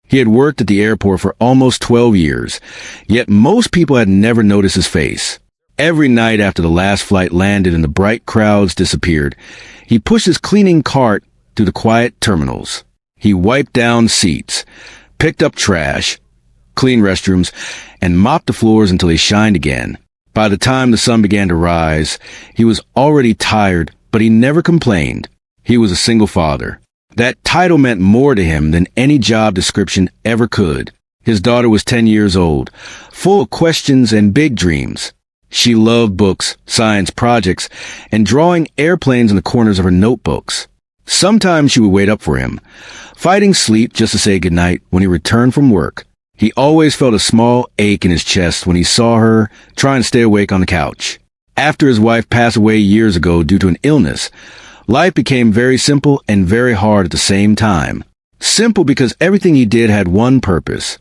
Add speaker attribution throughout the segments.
Speaker 1: He had worked at the airport for almost 12 years, yet most people had never noticed his face. Every night after the last flight landed and the bright crowds disappeared, he pushed his cleaning cart through the quiet terminals. He wiped down seats, picked up trash, cleaned restrooms, and mopped the floors until they shined again. By the time the sun began to rise, he was already tired, but he never complained. He was a single father. That title meant more to him than any job description ever could. His daughter was 10 years old, full of questions and big dreams. She loved books, science projects, and drawing airplanes in the corners of her notebooks. Sometimes she would wait up for him, fighting sleep just to say goodnight when he returned from work. He always felt a small ache in his chest when he saw her trying to stay awake on the couch. After his wife passed away years ago due to an illness, life became very simple and very hard at the same time. Simple because everything he did had one purpose: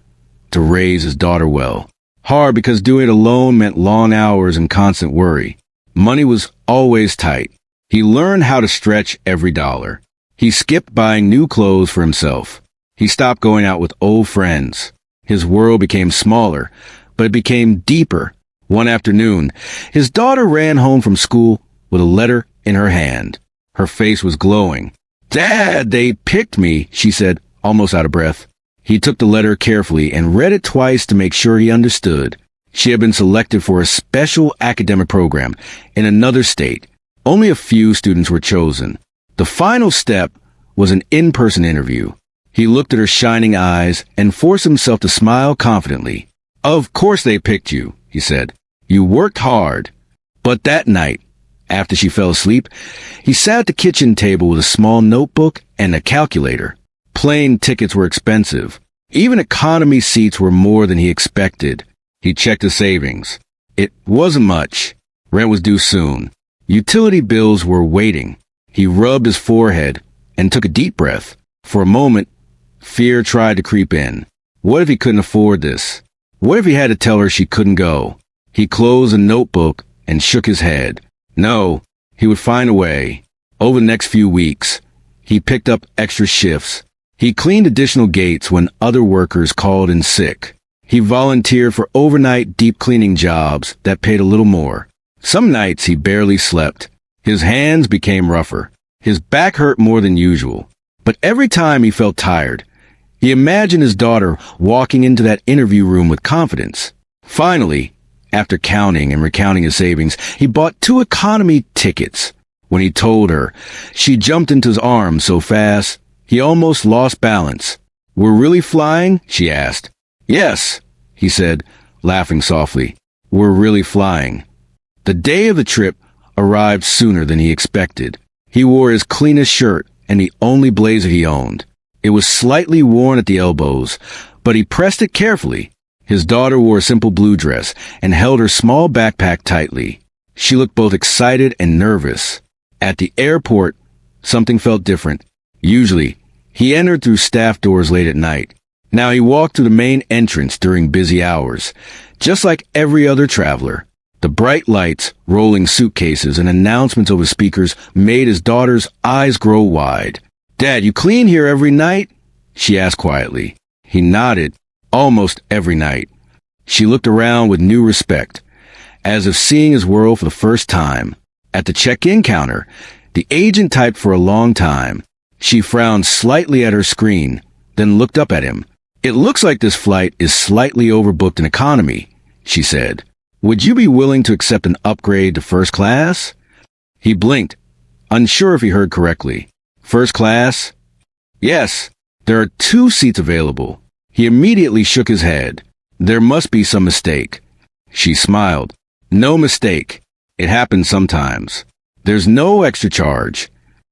Speaker 1: to raise his daughter well. Hard because doing it alone meant long hours and constant worry. Money was always tight. He learned how to stretch every dollar. He skipped buying new clothes for himself. He stopped going out with old friends. His world became smaller, but it became deeper. One afternoon, his daughter ran home from school with a letter in her hand. Her face was glowing. "Dad, they picked me," she said, almost out of breath. He took the letter carefully and read it twice to make sure he understood. She had been selected for a special academic program in another state. Only a few students were chosen. The final step was an in-person interview. He looked at her shining eyes and forced himself to smile confidently. "Of course they picked you," he said. "You worked hard." But that night, after she fell asleep, he sat at the kitchen table with a small notebook and a calculator. Plane tickets were expensive. Even economy seats were more than he expected. He checked his savings. It wasn't much. Rent was due soon. Utility bills were waiting. He rubbed his forehead and took a deep breath. For a moment, fear tried to creep in. What if he couldn't afford this? What if he had to tell her she couldn't go? He closed the notebook and shook his head. No, he would find a way. Over the next few weeks, he picked up extra shifts. He cleaned additional gates when other workers called in sick. He volunteered for overnight deep cleaning jobs that paid a little more. Some nights he barely slept. His hands became rougher. His back hurt more than usual. But every time he felt tired, he imagined his daughter walking into that interview room with confidence. Finally, after counting and recounting his savings, he bought 2 economy tickets. When he told her, she jumped into his arms so fast, he almost lost balance. "We're really flying?" she asked. "Yes," he said, laughing softly. "We're really flying." The day of the trip arrived sooner than he expected. He wore his cleanest shirt and the only blazer he owned. It was slightly worn at the elbows, but he pressed it carefully. His daughter wore a simple blue dress and held her small backpack tightly. She looked both excited and nervous. At the airport, something felt different. Usually, he entered through staff doors late at night. Now he walked through the main entrance during busy hours, just like every other traveler. The bright lights, rolling suitcases, and announcements over speakers made his daughter's eyes grow wide. "Dad, you clean here every night?" she asked quietly. He nodded. "Almost every night." She looked around with new respect, as if seeing his world for the first time. At the check-in counter, the agent typed for a long time. She frowned slightly at her screen, then looked up at him. "It looks like this flight is slightly overbooked in economy," she said. "Would you be willing to accept an upgrade to first class?" He blinked, unsure if he heard correctly. "First class?" "Yes, there are 2 seats available." He immediately shook his head. "There must be some mistake." She smiled. "No mistake. It happens sometimes. There's no extra charge."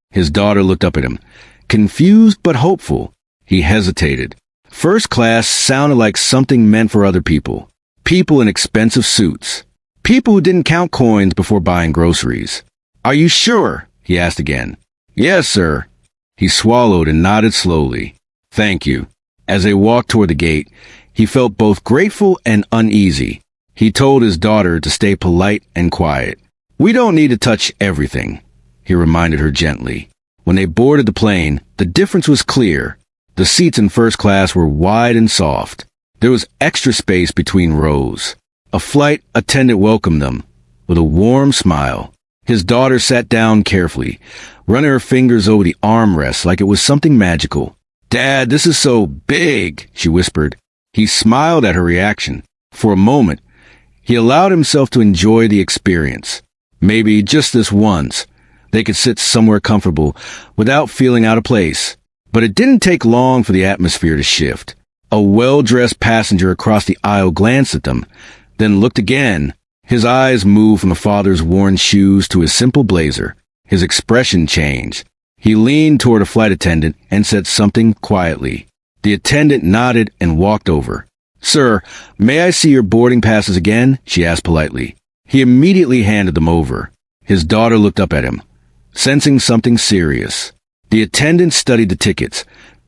Speaker 1: His daughter looked up at him, confused but hopeful. He hesitated. First class sounded like something meant for other people. People in expensive suits. People who didn't count coins before buying groceries. "Are you sure?" he asked again. "Yes, sir." He swallowed and nodded slowly. "Thank you." As they walked toward the gate, he felt both grateful and uneasy. He told his daughter to stay polite and quiet. "We don't need to touch everything," he reminded her gently. When they boarded the plane, the difference was clear. The seats in first class were wide and soft. There was extra space between rows. A flight attendant welcomed them with a warm smile. His daughter sat down carefully, running her fingers over the armrests like it was something magical. "Dad, this is so big," she whispered. He smiled at her reaction. For a moment, he allowed himself to enjoy the experience. Maybe just this once, they could sit somewhere comfortable without feeling out of place. But it didn't take long for the atmosphere to shift. A well-dressed passenger across the aisle glanced at them, then looked again. His eyes moved from the father's worn shoes to his simple blazer. His expression changed. He leaned toward a flight attendant and said something quietly. The attendant nodded and walked over. "Sir, may I see your boarding passes again?" she asked politely. He immediately handed them over. His daughter looked up at him, sensing something serious. The attendant studied the tickets,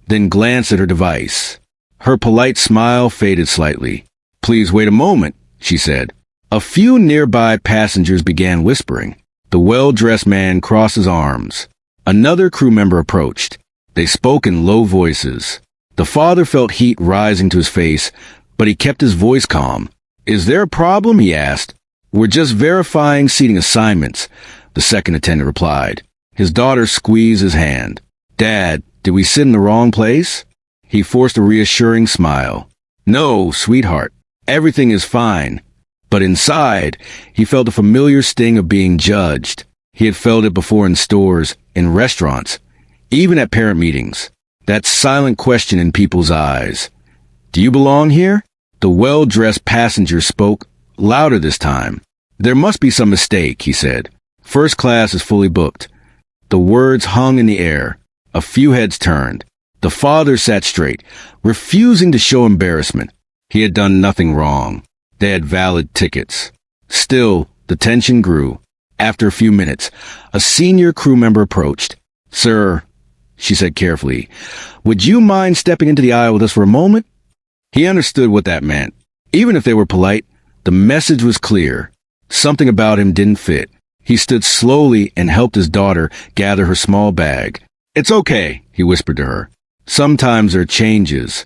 Speaker 1: then glanced at her device. Her polite smile faded slightly. "Please wait a moment," she said. A few nearby passengers began whispering. The well-dressed man crossed his arms. Another crew member approached. They spoke in low voices. The father felt heat rising to his face, but he kept his voice calm. "Is there a problem?" he asked. "We're just verifying seating assignments," the second attendant replied. His daughter squeezed his hand. "Dad, did we sit in the wrong place?" He forced a reassuring smile. "No, sweetheart. Everything is fine." But inside, he felt a familiar sting of being judged. He had felt it before in stores, in restaurants, even at parent meetings. That silent question in people's eyes. "Do you belong here?" The well-dressed passenger spoke, louder this time. "There must be some mistake," he said. "First class is fully booked." The words hung in the air. A few heads turned. The father sat straight, refusing to show embarrassment. He had done nothing wrong. They had valid tickets. Still, the tension grew. After a few minutes, a senior crew member approached. "Sir," she said carefully, "would you mind stepping into the aisle with us for a moment?" He understood what that meant. Even if they were polite, the message was clear. Something about him didn't fit. He stood slowly and helped his daughter gather her small bag. "It's okay," he whispered to her. "Sometimes there are changes."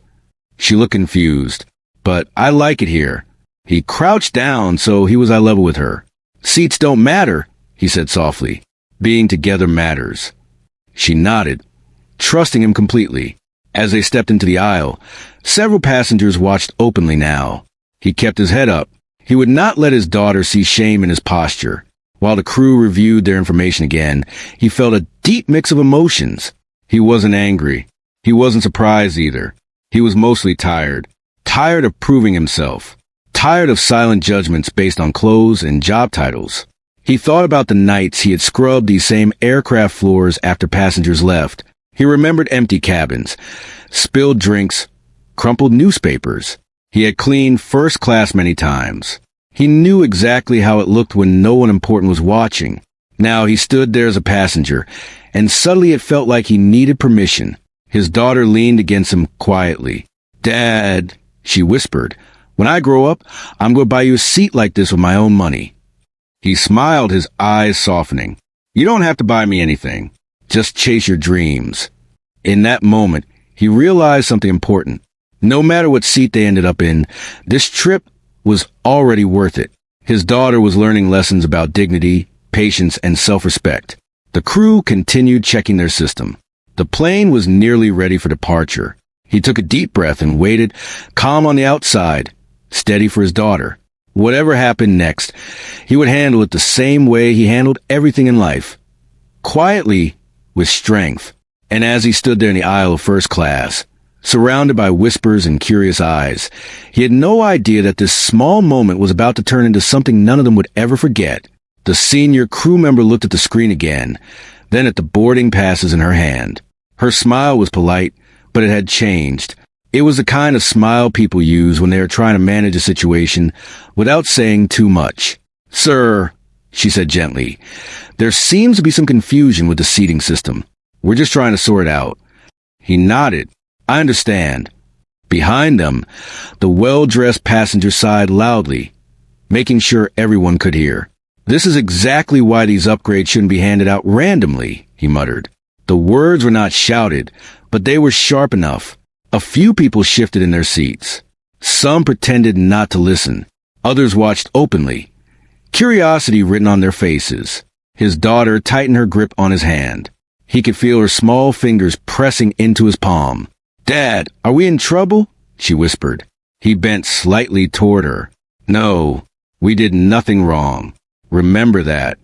Speaker 1: She looked confused. "But I like it here." He crouched down so he was eye level with her. "Seats don't matter," he said softly. "Being together matters." She nodded, trusting him completely. As they stepped into the aisle, several passengers watched openly now. He kept his head up. He would not let his daughter see shame in his posture. While the crew reviewed their information again, he felt a deep mix of emotions. He wasn't angry. He wasn't surprised either. He was mostly tired. Tired of proving himself. Tired of silent judgments based on clothes and job titles. He thought about the nights he had scrubbed these same aircraft floors after passengers left. He remembered empty cabins, spilled drinks, crumpled newspapers. He had cleaned first class many times. He knew exactly how it looked when no one important was watching. Now he stood there as a passenger, and suddenly it felt like he needed permission. His daughter leaned against him quietly. "Dad," she whispered, "when I grow up, I'm going to buy you a seat like this with my own money." He smiled, his eyes softening. "You don't have to buy me anything. Just chase your dreams." In that moment, he realized something important. No matter what seat they ended up in, this trip was already worth it. His daughter was learning lessons about dignity, patience, and self-respect. The crew continued checking their system. The plane was nearly ready for departure. He took a deep breath and waited, calm on the outside, steady for his daughter. Whatever happened next, he would handle it the same way he handled everything in life. Quietly, with strength. And as he stood there in the aisle of first class, surrounded by whispers and curious eyes, he had no idea that this small moment was about to turn into something none of them would ever forget. The senior crew member looked at the screen again, then at the boarding passes in her hand. Her smile was polite, but it had changed. It was the kind of smile people use when they are trying to manage a situation without saying too much. "Sir," she said gently, "there seems to be some confusion with the seating system. We're just trying to sort it out." He nodded. "I understand." Behind them, the well-dressed passenger sighed loudly, making sure everyone could hear. "This is exactly why these upgrades shouldn't be handed out randomly," he muttered. The words were not shouted, but they were sharp enough. A few people shifted in their seats. Some pretended not to listen. Others watched openly, curiosity written on their faces. His daughter tightened her grip on his hand. He could feel her small fingers pressing into his palm. "Dad, are we in trouble?" she whispered. He bent slightly toward her. "No, we did nothing wrong. Remember that."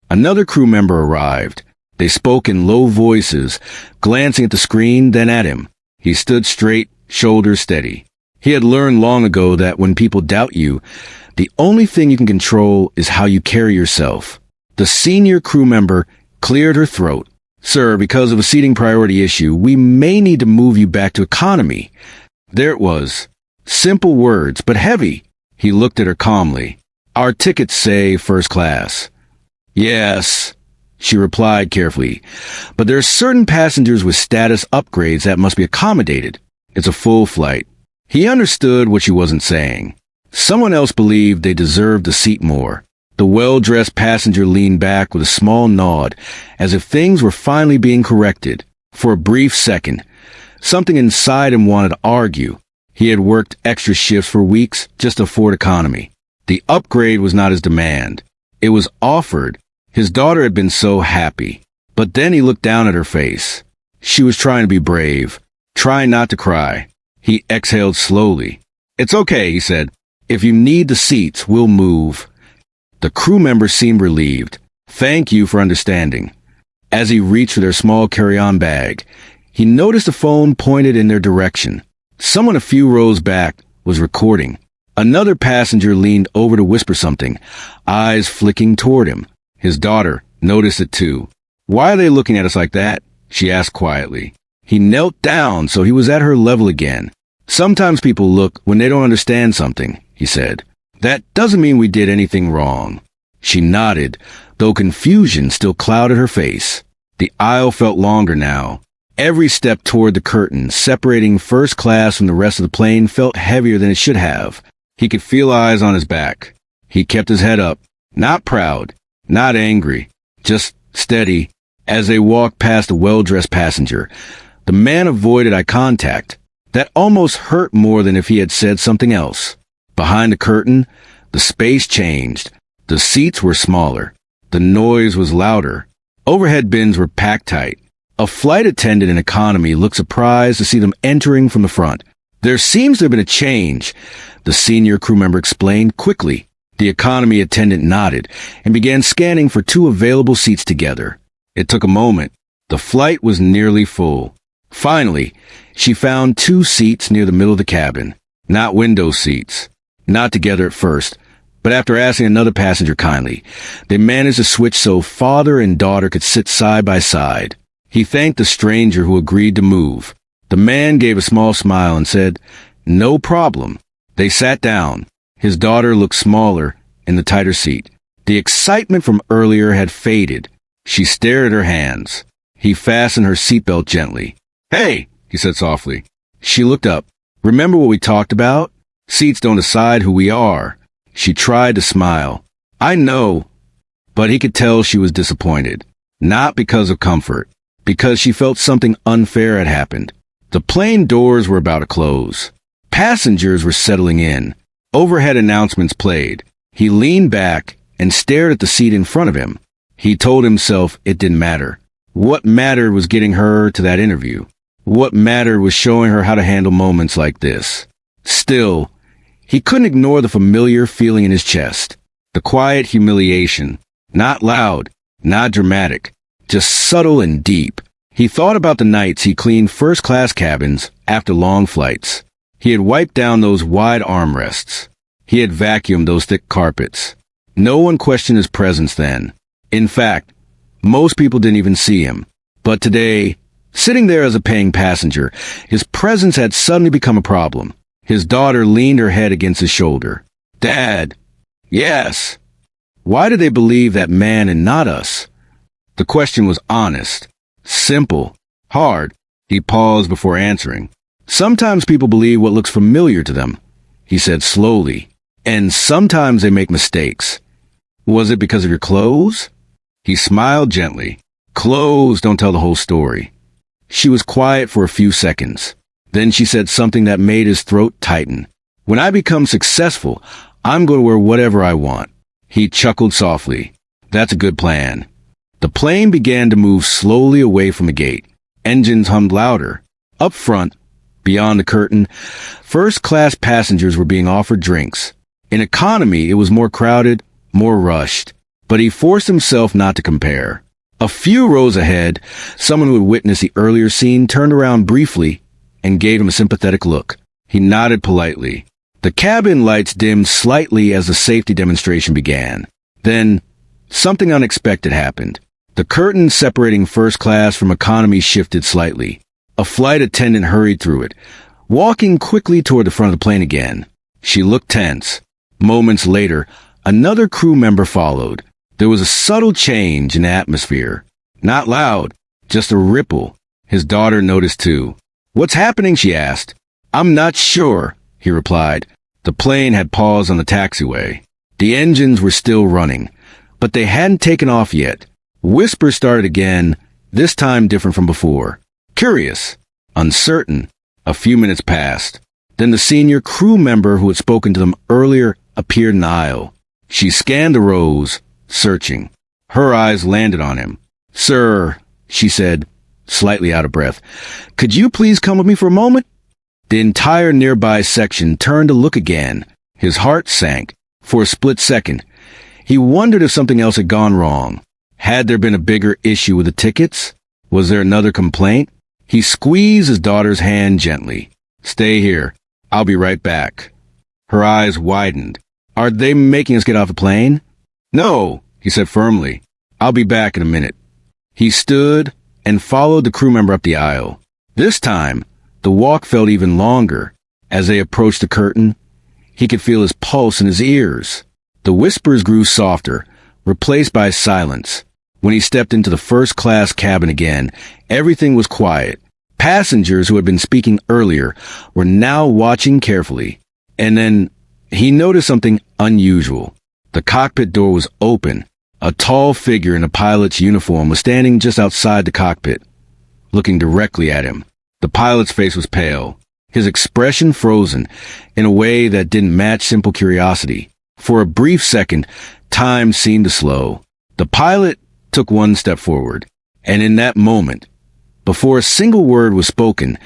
Speaker 1: Another crew member arrived. They spoke in low voices, glancing at the screen, then at him. He stood straight, shoulders steady. He had learned long ago that when people doubt you, the only thing you can control is how you carry yourself. The senior crew member cleared her throat. "Sir, because of a seating priority issue, we may need to move you back to economy." There it was. Simple words, but heavy. He looked at her calmly. "Our tickets say first class." "Yes," she replied carefully, "but there are certain passengers with status upgrades that must be accommodated. It's a full flight." He understood what she wasn't saying. Someone else believed they deserved a seat more. The well-dressed passenger leaned back with a small nod, as if things were finally being corrected. For a brief second, something inside him wanted to argue. He had worked extra shifts for weeks just to afford economy. The upgrade was not his demand. It was offered. His daughter had been so happy. But then he looked down at her face. She was trying to be brave, trying not to cry. He exhaled slowly. "It's okay," he said. "If you need the seats, we'll move." The crew member seemed relieved. "Thank you for understanding." As he reached for their small carry-on bag, he noticed a phone pointed in their direction. Someone a few rows back was recording. Another passenger leaned over to whisper something, eyes flicking toward him. His daughter noticed it too. "Why are they looking at us like that?" she asked quietly. He knelt down so he was at her level again. "Sometimes people look when they don't understand something," he said. "That doesn't mean we did anything wrong." She nodded, though confusion still clouded her face. The aisle felt longer now. Every step toward the curtain, separating first class from the rest of the plane, felt heavier than it should have. He could feel eyes on his back. He kept his head up, not proud, not angry, just steady. As they walked past a well-dressed passenger, the man avoided eye contact. That almost hurt more than if he had said something else. Behind the curtain, the space changed. The seats were smaller. The noise was louder. Overhead bins were packed tight. A flight attendant in economy looked surprised to see them entering from the front. "There seems to have been a change," the senior crew member explained quickly. The economy attendant nodded and began scanning for two available seats together. It took a moment. The flight was nearly full. Finally, she found two seats near the middle of the cabin. Not window seats. Not together at first, but after asking another passenger kindly, they managed to switch so father and daughter could sit side by side. He thanked the stranger who agreed to move. The man gave a small smile and said, "No problem." They sat down. His daughter looked smaller in the tighter seat. The excitement from earlier had faded. She stared at her hands. He fastened her seatbelt gently. "Hey," he said softly. She looked up. "Remember what we talked about? Seats don't decide who we are." She tried to smile. "I know." But he could tell she was disappointed. Not because of comfort. Because she felt something unfair had happened. The plane doors were about to close. Passengers were settling in. Overhead announcements played. He leaned back and stared at the seat in front of him. He told himself it didn't matter. What mattered was getting her to that interview. What mattered was showing her how to handle moments like this. Still, he couldn't ignore the familiar feeling in his chest. The quiet humiliation. Not loud, not dramatic. Just subtle and deep. He thought about the nights he cleaned first-class cabins after long flights. He had wiped down those wide armrests. He had vacuumed those thick carpets. No one questioned his presence then. In fact, most people didn't even see him. But today, sitting there as a paying passenger, his presence had suddenly become a problem. His daughter leaned her head against his shoulder. "Dad." "Yes." Why did they believe that man and not us? The question was honest, simple, hard. He paused before answering. "Sometimes people believe what looks familiar to them," he said slowly. "And sometimes they make mistakes." "Was it because of your clothes?" He smiled gently. "Clothes don't tell the whole story." She was quiet for a few seconds. Then she said something that made his throat tighten. "When I become successful, I'm going to wear whatever I want." He chuckled softly. "That's a good plan." The plane began to move slowly away from the gate. Engines hummed louder. Up front, beyond the curtain, first-class passengers were being offered drinks. In economy, it was more crowded, more rushed. But he forced himself not to compare. A few rows ahead, someone who had witnessed the earlier scene turned around briefly and gave him a sympathetic look. He nodded politely. The cabin lights dimmed slightly as the safety demonstration began. Then, something unexpected happened. The curtain separating first class from economy shifted slightly. A flight attendant hurried through it, walking quickly toward the front of the plane again. She looked tense. Moments later, another crew member followed. There was a subtle change in the atmosphere. Not loud, just a ripple. His daughter noticed too. "What's happening?" she asked. "I'm not sure," he replied. The plane had paused on the taxiway. The engines were still running, but they hadn't taken off yet. Whispers started again, this time different from before. Curious, uncertain. A few minutes passed. Then the senior crew member who had spoken to them earlier appeared in the aisle. She scanned the rows, searching. Her eyes landed on him. "Sir," she said, slightly out of breath, "could you please come with me for a moment?" The entire nearby section turned to look again. His heart sank. For a split second, he wondered if something else had gone wrong. Had there been a bigger issue with the tickets? Was there another complaint? He squeezed his daughter's hand gently. "Stay here. I'll be right back." Her eyes widened. "Are they making us get off the plane?" "No," he said firmly. "I'll be back in a minute." He stood and followed the crew member up the aisle. This time, the walk felt even longer. As they approached the curtain, he could feel his pulse in his ears. The whispers grew softer, replaced by silence. When he stepped into the first-class cabin again, everything was quiet. Passengers who had been speaking earlier were now watching carefully. And then he noticed something unusual. The cockpit door was open. A tall figure in a pilot's uniform was standing just outside the cockpit, looking directly at him. The pilot's face was pale, his expression frozen in a way that didn't match simple curiosity. For a brief second, time seemed to slow. The pilot took one step forward, and in that moment, before a single word was spoken,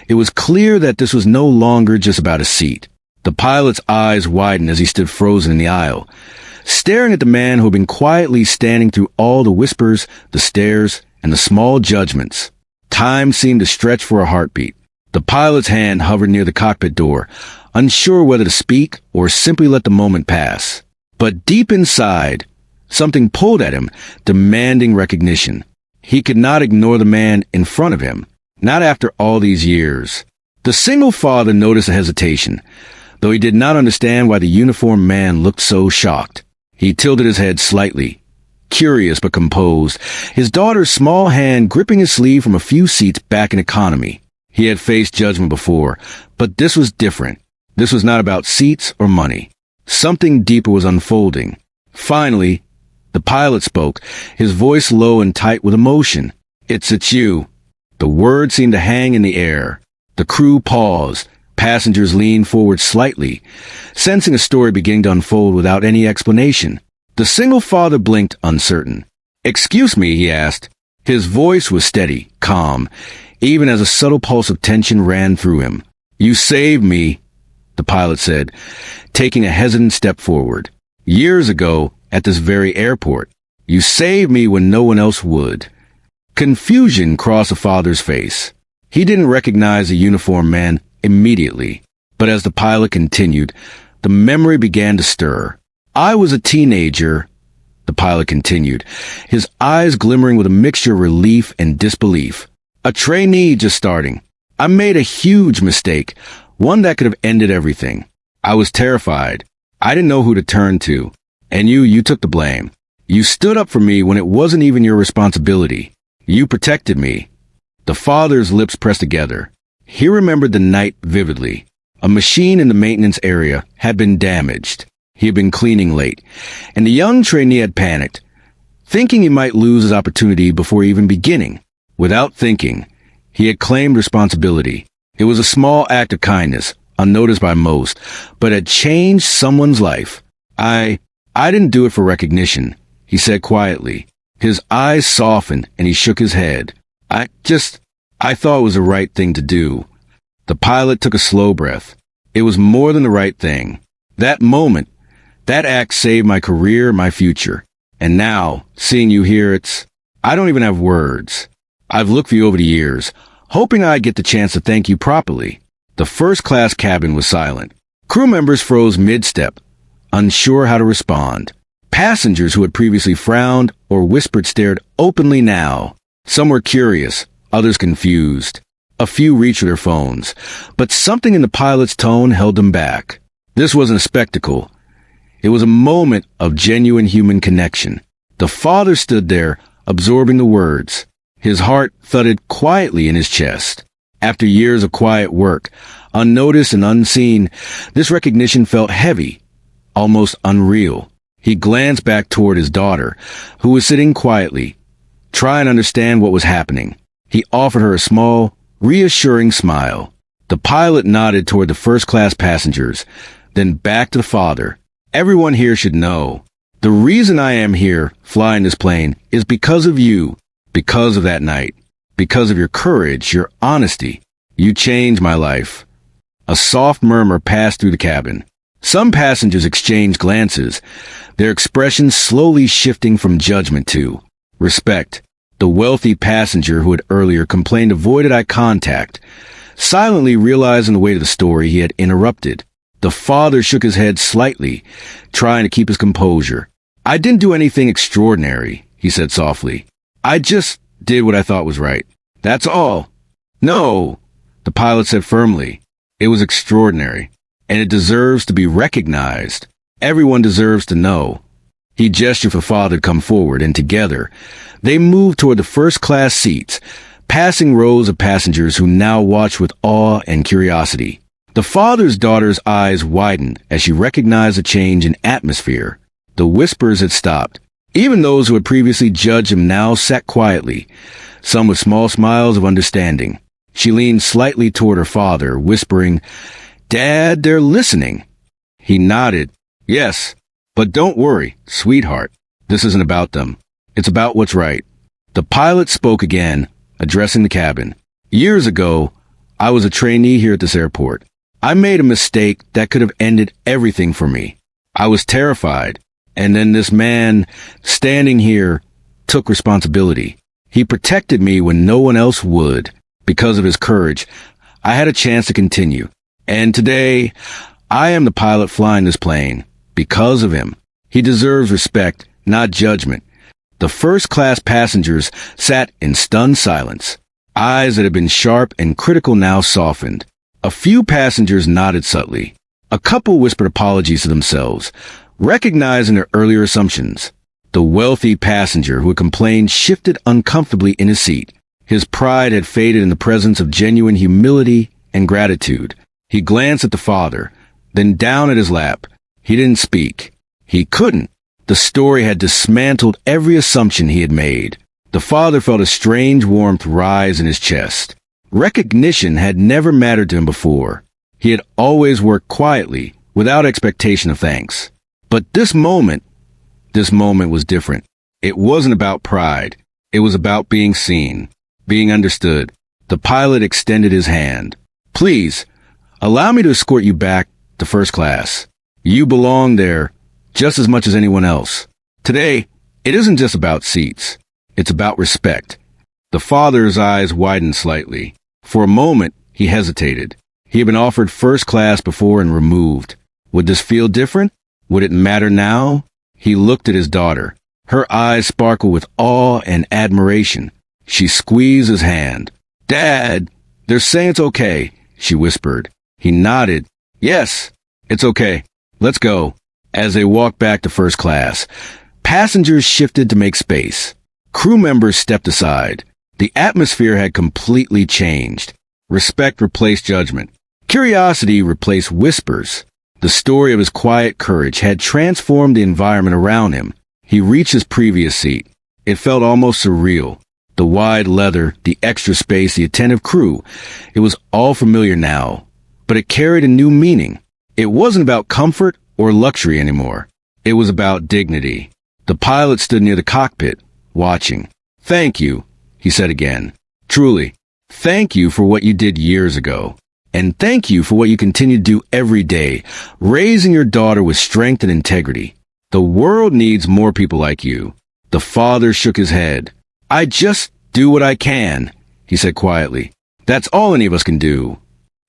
Speaker 1: it was clear that this was no longer just about a seat. The pilot's eyes widened as he stood frozen in the aisle, staring at the man who had been quietly standing through all the whispers, the stares, and the small judgments. Time seemed to stretch for a heartbeat. The pilot's hand hovered near the cockpit door, unsure whether to speak or simply let the moment pass. But deep inside, something pulled at him, demanding recognition. He could not ignore the man in front of him, not after all these years. The single father noticed a hesitation, though he did not understand why the uniformed man looked so shocked. He tilted his head slightly, curious but composed, his daughter's small hand gripping his sleeve from a few seats back in economy. He had faced judgment before, but this was different. This was not about seats or money. Something deeper was unfolding. Finally, the pilot spoke, his voice low and tight with emotion. It's you." The word seemed to hang in the air. The crew paused. Passengers leaned forward slightly, sensing a story beginning to unfold without any explanation. The single father blinked, uncertain. "Excuse me," he asked. His voice was steady, calm, even as a subtle pulse of tension ran through him. "You saved me," the pilot said, taking a hesitant step forward. "Years ago, at this very airport. You saved me when no one else would." Confusion crossed the father's face. He didn't recognize the uniformed man immediately, but as the pilot continued, the memory began to stir. "I was a teenager," the pilot continued, his eyes glimmering with a mixture of relief and disbelief. "A trainee just starting. I made a huge mistake, one that could have ended everything. I was terrified. I didn't know who to turn to. And you took the blame. You stood up for me when it wasn't even your responsibility. You protected me." The father's lips pressed together. He remembered the night vividly. A machine in the maintenance area had been damaged. He had been cleaning late, and the young trainee had panicked, thinking he might lose his opportunity before even beginning. Without thinking, he had claimed responsibility. It was a small act of kindness, unnoticed by most, but had changed someone's life. I didn't do it for recognition, he said quietly. His eyes softened and he shook his head. I thought it was the right thing to do. The pilot took a slow breath. It was more than the right thing. That moment, that act saved my career, my future. And now, seeing you here, I don't even have words. I've looked for you over the years, hoping I'd get the chance to thank you properly. The first-class cabin was silent. Crew members froze mid-step, unsure how to respond. Passengers who had previously frowned or whispered stared openly now. Some were curious, others confused. A few reached for their phones, but something in the pilot's tone held them back. This wasn't a spectacle. It was a moment of genuine human connection. The father stood there, absorbing the words. His heart thudded quietly in his chest. After years of quiet work, unnoticed and unseen, this recognition felt heavy, almost unreal. He glanced back toward his daughter, who was sitting quietly, trying to understand what was happening. He offered her a small, reassuring smile. The pilot nodded toward the first-class passengers, then back to the father. Everyone here should know. The reason I am here, flying this plane, is because of you, because of that night, because of your courage, your honesty. You changed my life. A soft murmur passed through the cabin. Some passengers exchanged glances, their expressions slowly shifting from judgment to respect. The wealthy passenger who had earlier complained avoided eye contact, silently realizing the weight of the story he had interrupted. The father shook his head slightly, trying to keep his composure. I didn't do anything extraordinary, he said softly. I just did what I thought was right. That's all. No, the pilot said firmly. It was extraordinary, and it deserves to be recognized. Everyone deserves to know. He gestured for father to come forward, and together, they moved toward the first-class seats, passing rows of passengers who now watched with awe and curiosity. The father's daughter's eyes widened as she recognized a change in atmosphere. The whispers had stopped. Even those who had previously judged him now sat quietly, some with small smiles of understanding. She leaned slightly toward her father, whispering, "Dad, they're listening." He nodded. "Yes, but don't worry, sweetheart. This isn't about them. It's about what's right." The pilot spoke again, addressing the cabin. "Years ago, I was a trainee here at this airport. I made a mistake that could have ended everything for me. I was terrified. And then this man, standing here, took responsibility. He protected me when no one else would. Because of his courage, I had a chance to continue. And today, I am the pilot flying this plane. Because of him. He deserves respect, not judgment." The first-class passengers sat in stunned silence. Eyes that had been sharp and critical now softened. A few passengers nodded subtly. A couple whispered apologies to themselves, recognizing their earlier assumptions. The wealthy passenger who had complained shifted uncomfortably in his seat. His pride had faded in the presence of genuine humility and gratitude. He glanced at the father, then down at his lap. He didn't speak. He couldn't. The story had dismantled every assumption he had made. The father felt a strange warmth rise in his chest. Recognition had never mattered to him before. He had always worked quietly, without expectation of thanks. But this moment was different. It wasn't about pride. It was about being seen, being understood. The pilot extended his hand. "Please, allow me to escort you back to first class. You belong there just as much as anyone else. Today, it isn't just about seats. It's about respect." The father's eyes widened slightly. For a moment, he hesitated. He had been offered first class before and removed. Would this feel different? Would it matter now? He looked at his daughter. Her eyes sparkled with awe and admiration. She squeezed his hand. "Dad, they're saying it's okay," she whispered. He nodded. "Yes, it's okay. Let's go." As they walked back to first class, passengers shifted to make space. Crew members stepped aside. The atmosphere had completely changed. Respect replaced judgment. Curiosity replaced whispers. The story of his quiet courage had transformed the environment around him. He reached his previous seat. It felt almost surreal. The wide leather, the extra space, the attentive crew. It was all familiar now, but it carried a new meaning. It wasn't about comfort or luxury anymore. It was about dignity. The pilot stood near the cockpit, watching. "Thank you," he said again. "Truly, thank you for what you did years ago. And thank you for what you continue to do every day, raising your daughter with strength and integrity. The world needs more people like you." The father shook his head. "I just do what I can," he said quietly. "That's all any of us can do."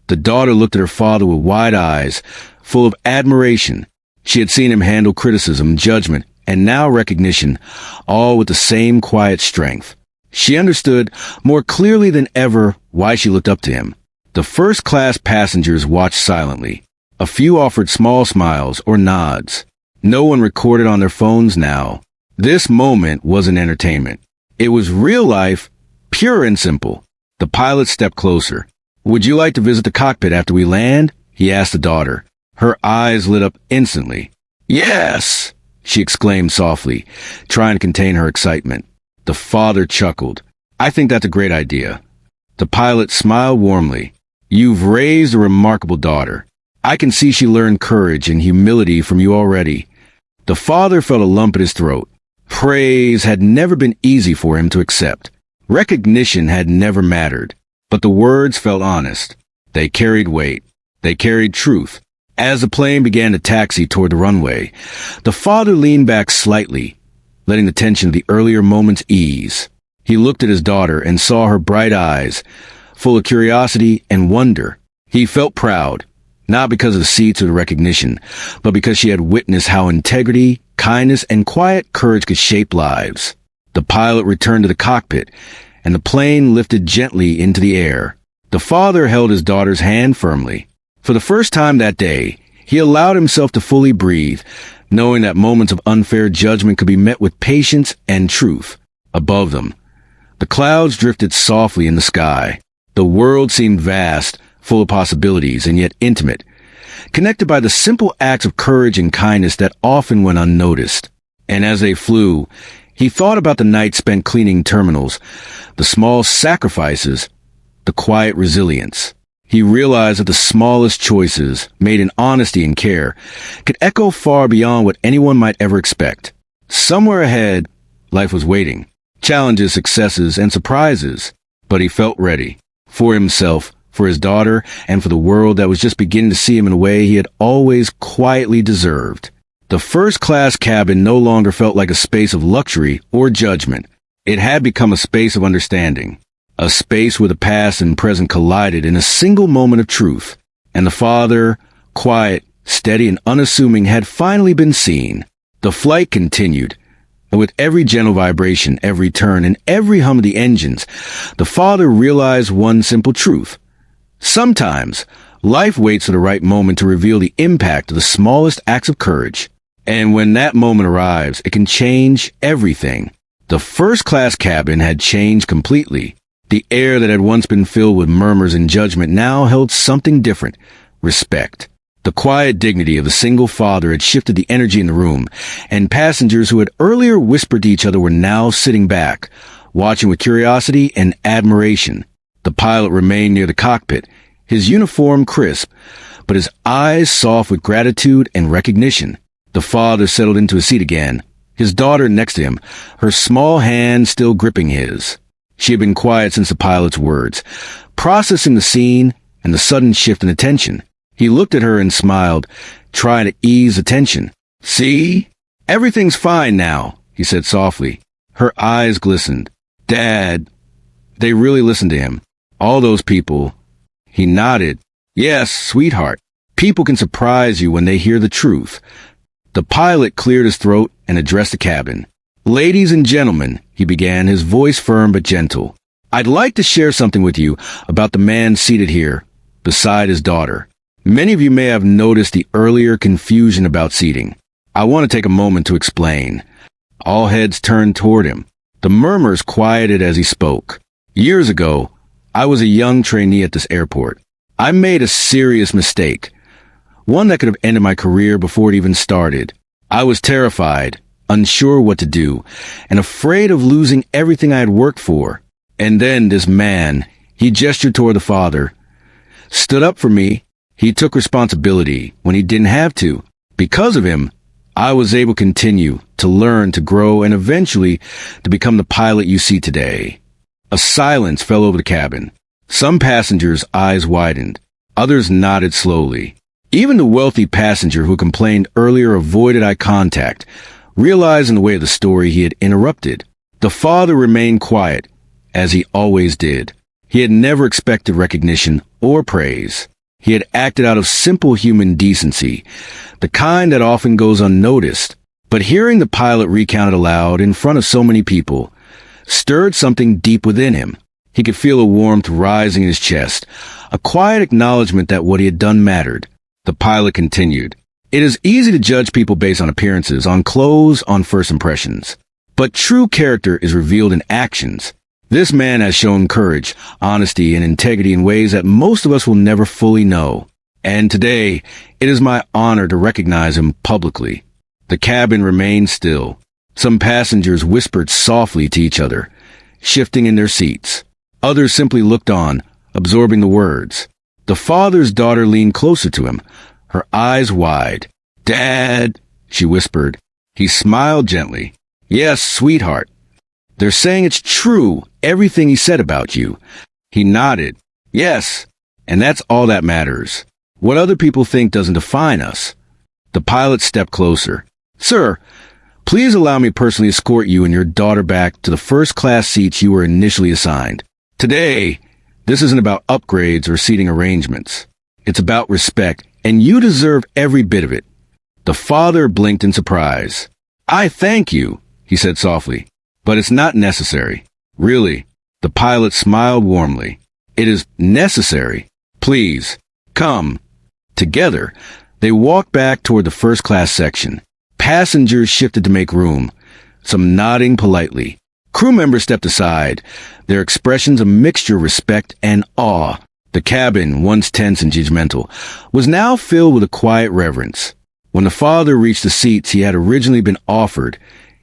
Speaker 1: The daughter looked at her father with wide eyes, full of admiration. She had seen him handle criticism, judgment, and now recognition, all with the same quiet strength. She understood more clearly than ever why she looked up to him. The first-class passengers watched silently. A few offered small smiles or nods. No one recorded on their phones now. This moment wasn't entertainment. It was real life, pure and simple. The pilot stepped closer. "Would you like to visit the cockpit after we land?" he asked the daughter. Her eyes lit up instantly. "Yes!" she exclaimed softly, trying to contain her excitement. The father chuckled. "I think that's a great idea." The pilot smiled warmly. "You've raised a remarkable daughter. I can see she learned courage and humility from you already." The father felt a lump in his throat. Praise had never been easy for him to accept. Recognition had never mattered. But the words felt honest. They carried weight. They carried truth. As the plane began to taxi toward the runway, the father leaned back slightly, letting the tension of the earlier moments ease. He looked at his daughter and saw her bright eyes, full of curiosity and wonder. He felt proud, not because of the seats or the recognition, but because she had witnessed how integrity, kindness, and quiet courage could shape lives. The pilot returned to the cockpit, and the plane lifted gently into the air. The father held his daughter's hand firmly. For the first time that day, he allowed himself to fully breathe, knowing that moments of unfair judgment could be met with patience and truth. Above them, the clouds drifted softly in the sky. The world seemed vast, full of possibilities, and yet intimate, connected by the simple acts of courage and kindness that often went unnoticed. And as they flew, he thought about the nights spent cleaning terminals, the small sacrifices, the quiet resilience. He realized that the smallest choices, made in honesty and care, could echo far beyond what anyone might ever expect. Somewhere ahead, life was waiting. Challenges, successes, and surprises. But he felt ready. For himself, for his daughter, and for the world that was just beginning to see him in a way he had always quietly deserved. The first-class cabin no longer felt like a space of luxury or judgment. It had become a space of understanding. A space where the past and present collided in a single moment of truth. And the father, quiet, steady, and unassuming, had finally been seen. The flight continued. And with every gentle vibration, every turn, and every hum of the engines, the father realized one simple truth. Sometimes, life waits for the right moment to reveal the impact of the smallest acts of courage. And when that moment arrives, it can change everything. The first-class cabin had changed completely. The air that had once been filled with murmurs and judgment now held something different: respect. The quiet dignity of the single father had shifted the energy in the room, and passengers who had earlier whispered to each other were now sitting back, watching with curiosity and admiration. The pilot remained near the cockpit, his uniform crisp, but his eyes soft with gratitude and recognition. The father settled into his seat again, his daughter next to him, her small hand still gripping his. She had been quiet since the pilot's words, processing the scene and the sudden shift in attention. He looked at her and smiled, trying to ease the tension. "See? Everything's fine now," he said softly. Her eyes glistened. "Dad." They really listened to him. All those people. He nodded. "Yes, sweetheart. People can surprise you when they hear the truth." The pilot cleared his throat and addressed the cabin. "Ladies and gentlemen," he began, his voice firm but gentle, "I'd like to share something with you about the man seated here, beside his daughter. Many of you may have noticed the earlier confusion about seating. I want to take a moment to explain." All heads turned toward him. The murmurs quieted as he spoke. "Years ago, I was a young trainee at this airport. I made a serious mistake, one that could have ended my career before it even started. I was terrified, unsure what to do, and afraid of losing everything I had worked for. And then this man, he gestured toward the father, stood up for me. He took responsibility when he didn't have to. Because of him, I was able to continue to learn, to grow, and eventually to become the pilot you see today. A silence fell over the cabin. Some passengers' eyes widened. Others nodded slowly. Even the wealthy passenger who complained earlier avoided eye contact, realizing the way of the story he had interrupted. The father remained quiet, as he always did. He had never expected recognition or praise. He had acted out of simple human decency, the kind that often goes unnoticed. But hearing the pilot recount it aloud in front of so many people stirred something deep within him. He could feel a warmth rising in his chest, a quiet acknowledgement that what he had done mattered. The pilot continued, "It is easy to judge people based on appearances, on clothes, on first impressions. But true character is revealed in actions. This man has shown courage, honesty, and integrity in ways that most of us will never fully know. And today, it is my honor to recognize him publicly." The cabin remained still. Some passengers whispered softly to each other, shifting in their seats. Others simply looked on, absorbing the words. The father's daughter leaned closer to him, her eyes wide. "Dad," she whispered. He smiled gently. "Yes, sweetheart. They're saying it's true, everything he said about you." He nodded. "Yes, and that's all that matters. What other people think doesn't define us." The pilot stepped closer. "Sir, please allow me to personally escort you and your daughter back to the first-class seats you were initially assigned. Today, this isn't about upgrades or seating arrangements. It's about respect, and you deserve every bit of it." The father blinked in surprise. "I thank you," he said softly, "but it's not necessary." "Really?" The pilot smiled warmly. "It is necessary. Please, come." Together, they walked back toward the first-class section. Passengers shifted to make room, some nodding politely. Crew members stepped aside, their expressions a mixture of respect and awe. The cabin, once tense and judgmental, was now filled with a quiet reverence. When the father reached the seats he had originally been offered,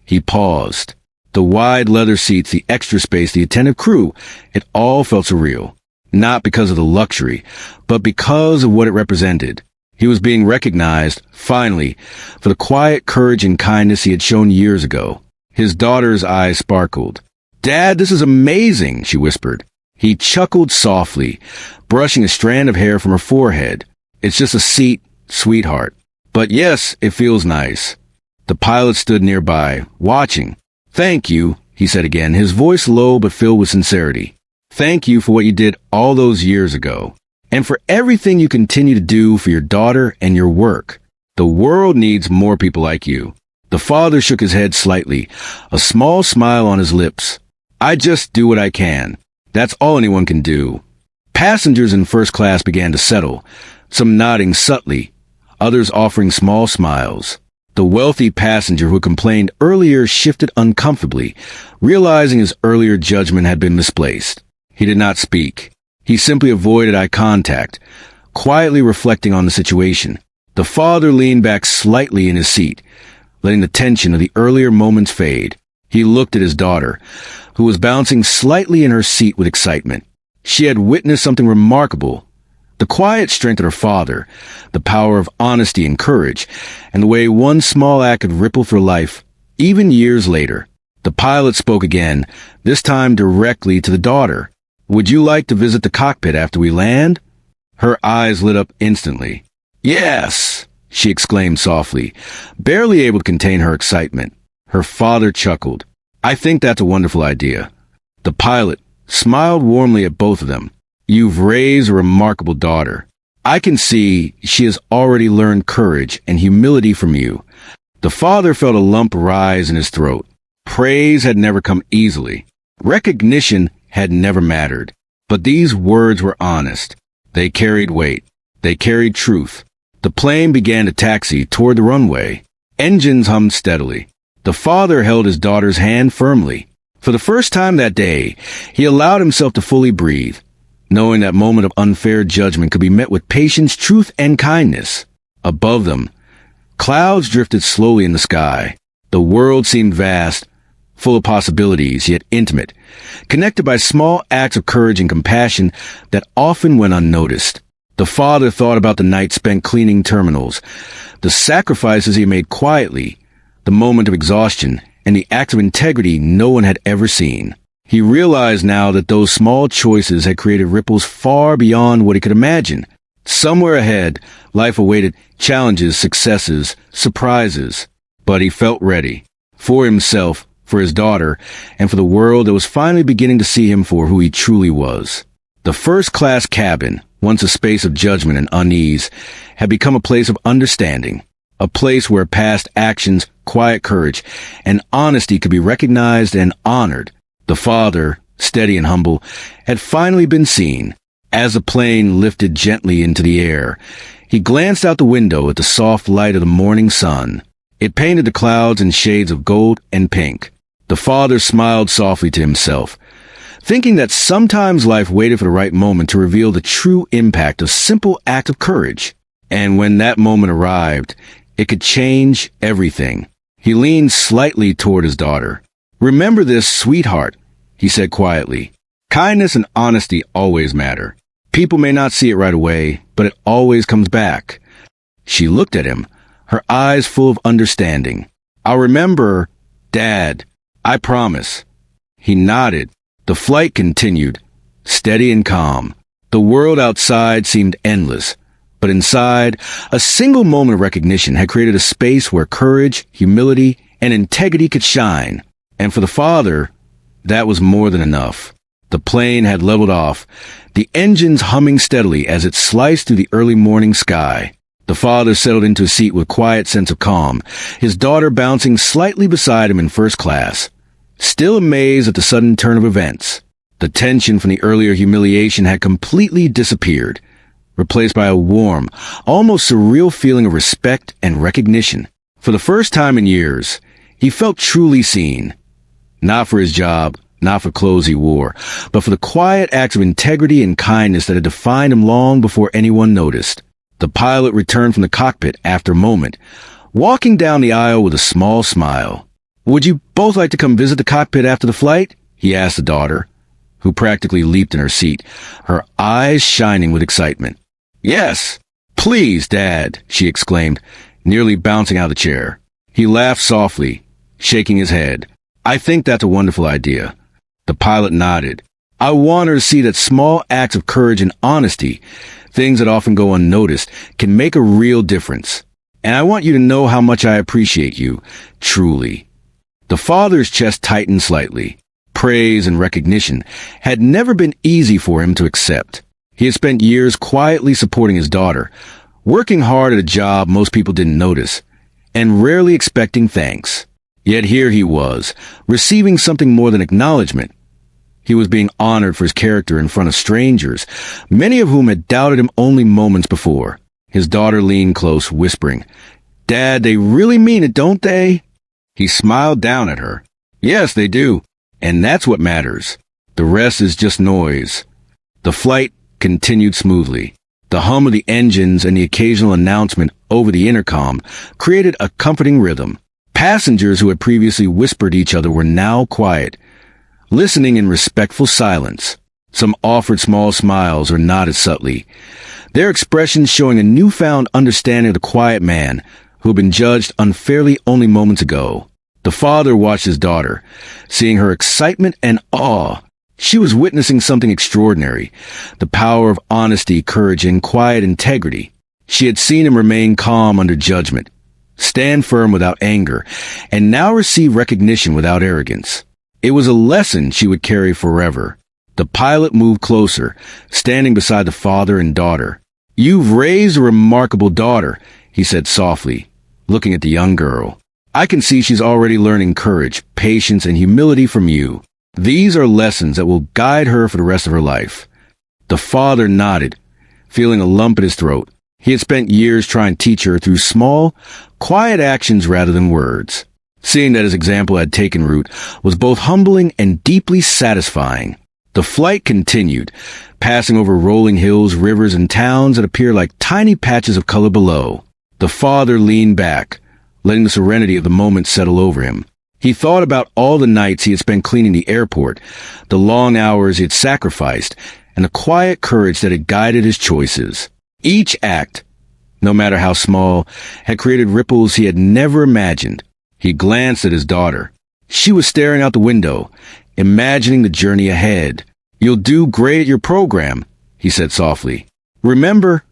Speaker 1: he paused. The wide leather seats, the extra space, the attentive crew, it all felt surreal. Not because of the luxury, but because of what it represented. He was being recognized, finally, for the quiet courage and kindness he had shown years ago. His daughter's eyes sparkled. "Dad, this is amazing," she whispered. He chuckled softly, brushing a strand of hair from her forehead. "It's just a seat, sweetheart. But yes, it feels nice." The pilot stood nearby, watching. "Thank you," he said again, his voice low but filled with sincerity. "Thank you for what you did all those years ago, and for everything you continue to do for your daughter and your work. The world needs more people like you." The father shook his head slightly, a small smile on his lips. "I just do what I can. That's all anyone can do." Passengers in first class began to settle, some nodding subtly, others offering small smiles. The wealthy passenger who complained earlier shifted uncomfortably, realizing his earlier judgment had been misplaced. He did not speak. He simply avoided eye contact, quietly reflecting on the situation. The father leaned back slightly in his seat, letting the tension of the earlier moments fade. He looked at his daughter, who was bouncing slightly in her seat with excitement. She had witnessed something remarkable. The quiet strength of her father, the power of honesty and courage, and the way one small act could ripple through life, even years later. The pilot spoke again, this time directly to the daughter. "Would you like to visit the cockpit after we land?" Her eyes lit up instantly. "Yes!" she exclaimed softly, barely able to contain her excitement. Her father chuckled. "I think that's a wonderful idea." The pilot smiled warmly at both of them. "You've raised a remarkable daughter. I can see she has already learned courage and humility from you." The father felt a lump rise in his throat. Praise had never come easily. Recognition had never mattered. But these words were honest. They carried weight. They carried truth. The plane began to taxi toward the runway. Engines hummed steadily. The father held his daughter's hand firmly. For the first time that day, he allowed himself to fully breathe, knowing that moment of unfair judgment could be met with patience, truth, and kindness. Above them, clouds drifted slowly in the sky. The world seemed vast, full of possibilities, yet intimate, connected by small acts of courage and compassion that often went unnoticed. The father thought about the night spent cleaning terminals, the sacrifices he made quietly, the moment of exhaustion, and the acts of integrity no one had ever seen. He realized now that those small choices had created ripples far beyond what he could imagine. Somewhere ahead, life awaited challenges, successes, surprises. But he felt ready. For himself, for his daughter, and for the world that was finally beginning to see him for who he truly was. The first-class cabin, once a space of judgment and unease, had become a place of understanding, a place where past actions, quiet courage, and honesty could be recognized and honored. The father, steady and humble, had finally been seen. As the plane lifted gently into the air, he glanced out the window at the soft light of the morning sun. It painted the clouds in shades of gold and pink. The father smiled softly to himself, thinking that sometimes life waited for the right moment to reveal the true impact of simple act of courage. And when that moment arrived, it could change everything. He leaned slightly toward his daughter. "Remember this, sweetheart," he said quietly. "Kindness and honesty always matter. People may not see it right away, but it always comes back." She looked at him, her eyes full of understanding. "I'll remember, Dad. I promise." He nodded. The flight continued, steady and calm. The world outside seemed endless, but inside, a single moment of recognition had created a space where courage, humility, and integrity could shine. And for the father, that was more than enough. The plane had leveled off, the engines humming steadily as it sliced through the early morning sky. The father settled into a seat with a quiet sense of calm, his daughter bouncing slightly beside him in first class. Still amazed at the sudden turn of events, the tension from the earlier humiliation had completely disappeared, replaced by a warm, almost surreal feeling of respect and recognition. For the first time in years, he felt truly seen. Not for his job, not for clothes he wore, but for the quiet acts of integrity and kindness that had defined him long before anyone noticed. The pilot returned from the cockpit after a moment, walking down the aisle with a small smile. "Would you both like to come visit the cockpit after the flight?" he asked the daughter, who practically leaped in her seat, her eyes shining with excitement. "Yes, please, Dad," she exclaimed, nearly bouncing out of the chair. He laughed softly, shaking his head. "I think that's a wonderful idea." The pilot nodded. "I want her to see that small acts of courage and honesty, things that often go unnoticed, can make a real difference. And I want you to know how much I appreciate you, truly." The father's chest tightened slightly. Praise and recognition had never been easy for him to accept. He had spent years quietly supporting his daughter, working hard at a job most people didn't notice, and rarely expecting thanks. Yet here he was, receiving something more than acknowledgement. He was being honored for his character in front of strangers, many of whom had doubted him only moments before. His daughter leaned close, whispering, "Dad, they really mean it, don't they?" He smiled down at her. "Yes, they do. And that's what matters. The rest is just noise." The flight continued smoothly. The hum of the engines and the occasional announcement over the intercom created a comforting rhythm. Passengers who had previously whispered to each other were now quiet, listening in respectful silence. Some offered small smiles or nodded subtly, their expressions showing a newfound understanding of the quiet man who had been judged unfairly only moments ago. The father watched his daughter, seeing her excitement and awe. She was witnessing something extraordinary, the power of honesty, courage, and quiet integrity. She had seen him remain calm under judgment, stand firm without anger, and now receive recognition without arrogance. It was a lesson she would carry forever. The pilot moved closer, standing beside the father and daughter. "You've raised a remarkable daughter," he said softly, looking at the young girl. "I can see she's already learning courage, patience, and humility from you. These are lessons that will guide her for the rest of her life." The father nodded, feeling a lump in his throat. He had spent years trying to teach her through small, quiet actions rather than words. Seeing that his example had taken root was both humbling and deeply satisfying. The flight continued, passing over rolling hills, rivers, and towns that appeared like tiny patches of color below. The father leaned back, letting the serenity of the moment settle over him. He thought about all the nights he had spent cleaning the airport, the long hours he had sacrificed, and the quiet courage that had guided his choices. Each act, no matter how small, had created ripples he had never imagined. He glanced at his daughter. She was staring out the window, imagining the journey ahead. "You'll do great at your program," he said softly. "Remember,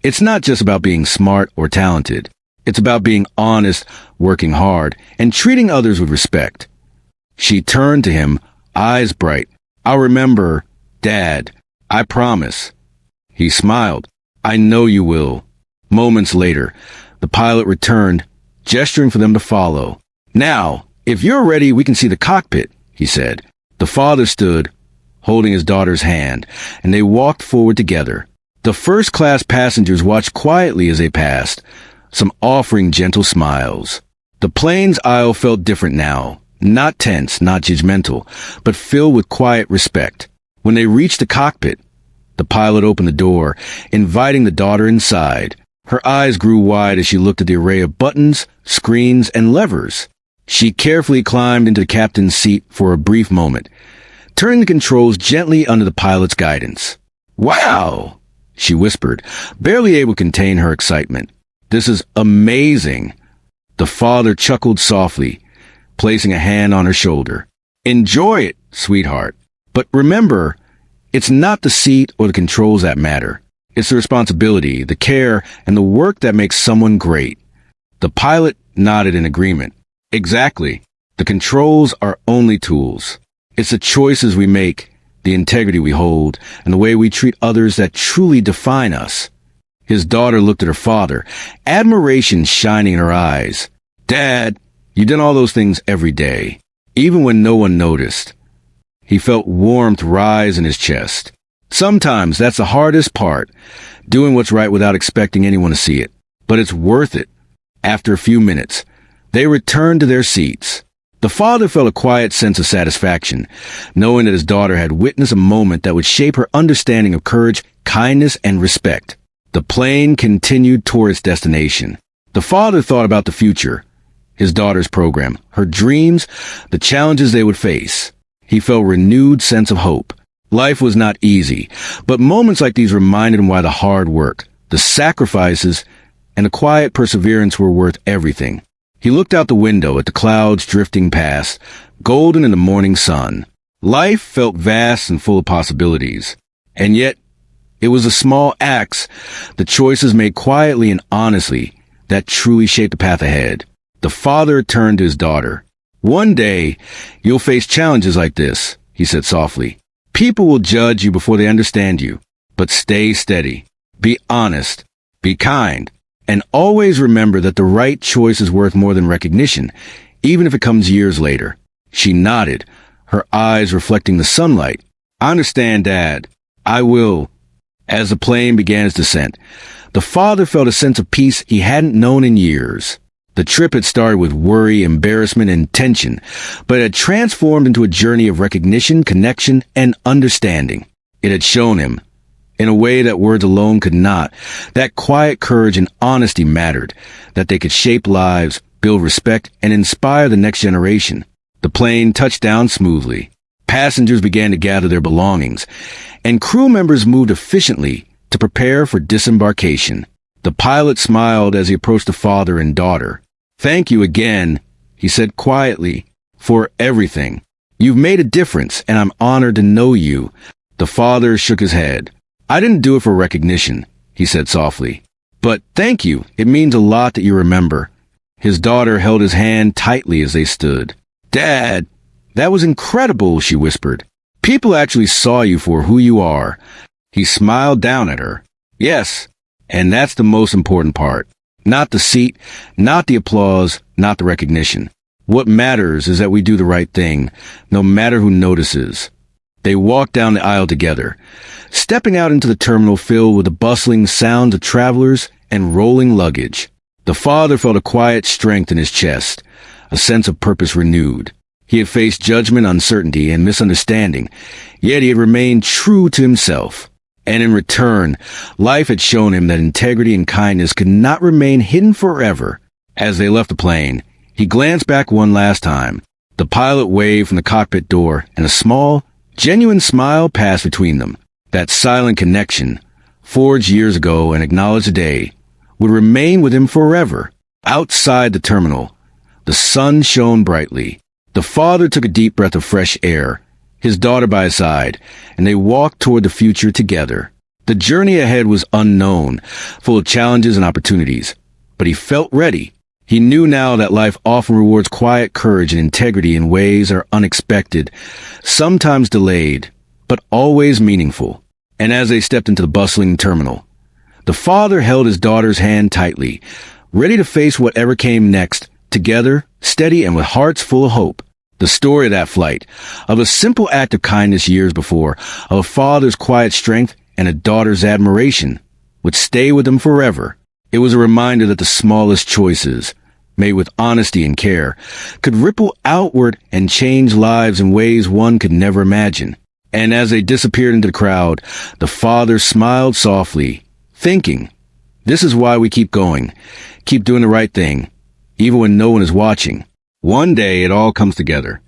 Speaker 1: it's not just about being smart or talented. It's about being honest, working hard, and treating others with respect." She turned to him, eyes bright. "I'll remember, Dad. I promise." He smiled. "I know you will." Moments later, the pilot returned, gesturing for them to follow. "Now, if you're ready, we can see the cockpit," he said. The father stood, holding his daughter's hand, and they walked forward together. The first-class passengers watched quietly as they passed, some offering gentle smiles. The plane's aisle felt different now, not tense, not judgmental, but filled with quiet respect. When they reached the cockpit, the pilot opened the door, inviting the daughter inside. Her eyes grew wide as she looked at the array of buttons, screens, and levers. She carefully climbed into the captain's seat for a brief moment, turning the controls gently under the pilot's guidance. "Wow!" she whispered, barely able to contain her excitement. "This is amazing." The father chuckled softly, placing a hand on her shoulder. "Enjoy it, sweetheart. But remember, it's not the seat or the controls that matter. It's the responsibility, the care, and the work that makes someone great." The pilot nodded in agreement. "Exactly. The controls are only tools. It's the choices we make, the integrity we hold, and the way we treat others that truly define us." His daughter looked at her father, admiration shining in her eyes. "Dad, you did all those things every day, even when no one noticed." He felt warmth rise in his chest. Sometimes that's the hardest part, doing what's right without expecting anyone to see it. But it's worth it. After a few minutes, they returned to their seats. The father felt a quiet sense of satisfaction, knowing that his daughter had witnessed a moment that would shape her understanding of courage, kindness, and respect. The plane continued toward its destination. The father thought about the future, his daughter's program, her dreams, the challenges they would face. He felt a renewed sense of hope. Life was not easy, but moments like these reminded him why the hard work, the sacrifices, and the quiet perseverance were worth everything. He looked out the window at the clouds drifting past, golden in the morning sun. Life felt vast and full of possibilities. And yet, it was the small acts, the choices made quietly and honestly, that truly shaped the path ahead. The father turned to his daughter. "One day, you'll face challenges like this," he said softly. "People will judge you before they understand you. But stay steady. Be honest. Be kind. And always remember that the right choice is worth more than recognition, even if it comes years later." She nodded, her eyes reflecting the sunlight. "I understand, Dad. I will." As the plane began its descent, the father felt a sense of peace he hadn't known in years. The trip had started with worry, embarrassment, and tension, but it had transformed into a journey of recognition, connection, and understanding. It had shown him, in a way that words alone could not, that quiet courage and honesty mattered, that they could shape lives, build respect, and inspire the next generation. The plane touched down smoothly. Passengers began to gather their belongings, and crew members moved efficiently to prepare for disembarkation. The pilot smiled as he approached the father and daughter. "Thank you again," he said quietly, "for everything. You've made a difference, and I'm honored to know you." The father shook his head. "I didn't do it for recognition," he said softly. "But thank you. It means a lot that you remember." His daughter held his hand tightly as they stood. "Dad, that was incredible," she whispered. "People actually saw you for who you are." He smiled down at her. "Yes, and that's the most important part. Not the seat, not the applause, not the recognition. What matters is that we do the right thing, no matter who notices." They walked down the aisle together, stepping out into the terminal filled with the bustling sounds of travelers and rolling luggage. The father felt a quiet strength in his chest, a sense of purpose renewed. He had faced judgment, uncertainty, and misunderstanding, yet he had remained true to himself. And in return, life had shown him that integrity and kindness could not remain hidden forever. As they left the plane, he glanced back one last time. The pilot waved from the cockpit door, and a small, genuine smile passed between them. That silent connection, forged years ago and acknowledged today, would remain with him forever. Outside the terminal, the sun shone brightly. The father took a deep breath of fresh air, his daughter by his side, and they walked toward the future together. The journey ahead was unknown, full of challenges and opportunities, but he felt ready. He knew now that life often rewards quiet courage and integrity in ways that are unexpected, sometimes delayed, but always meaningful. And as they stepped into the bustling terminal, the father held his daughter's hand tightly, ready to face whatever came next, together, steady and with hearts full of hope. The story of that flight, of a simple act of kindness years before, of a father's quiet strength and a daughter's admiration, would stay with them forever. It was a reminder that the smallest choices, made with honesty and care, could ripple outward and change lives in ways one could never imagine. And as they disappeared into the crowd, the father smiled softly, thinking, "This is why we keep going, keep doing the right thing, even when no one is watching. One day it all comes together."